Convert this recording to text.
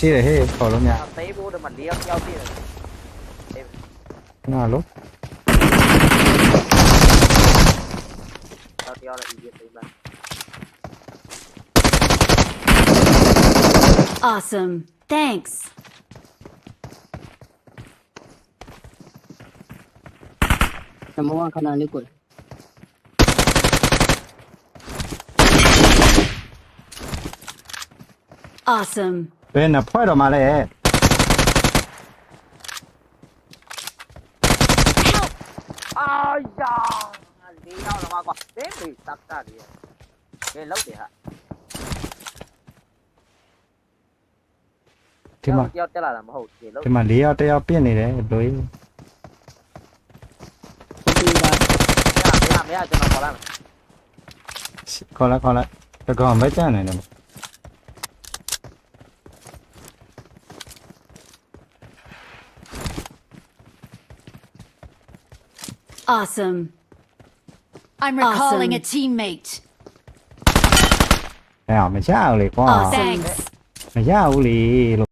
ရှိတယ်ဟေးခေါ်လို့မြ တေးဖို့တော့မ၄ယောက်ရောက်ပြီ ငါလို့ တော့တယောက်လည်း easy ပေးမယ် Awesome. Thanks. Number one kana likul. Awesome. ဘယ်နဲ့ဖွဲ့တော့မှလဲ အာယာ၄ယောက်တော့ကွာတေးလေးစက်တာလေးကဲလောက်တယ်ဟာ ဒီမှာ တယောက်တက်လာတာမဟုတ်ဒီလောက် ဒီမှာ၄ယောက်တစ်ယောက်ပြင့်နေတယ်လူကြီး မရကျွန်တော်ခေါ်လိုက်မယ် ခေါ်လိုက်တကောင်မကြမ်းနေတယ် Awesome. I'm recalling Awesome. a teammate. အဲ့အောင်မရဘူးလေကွာ Awesome. Thanks. မရဘူးလေ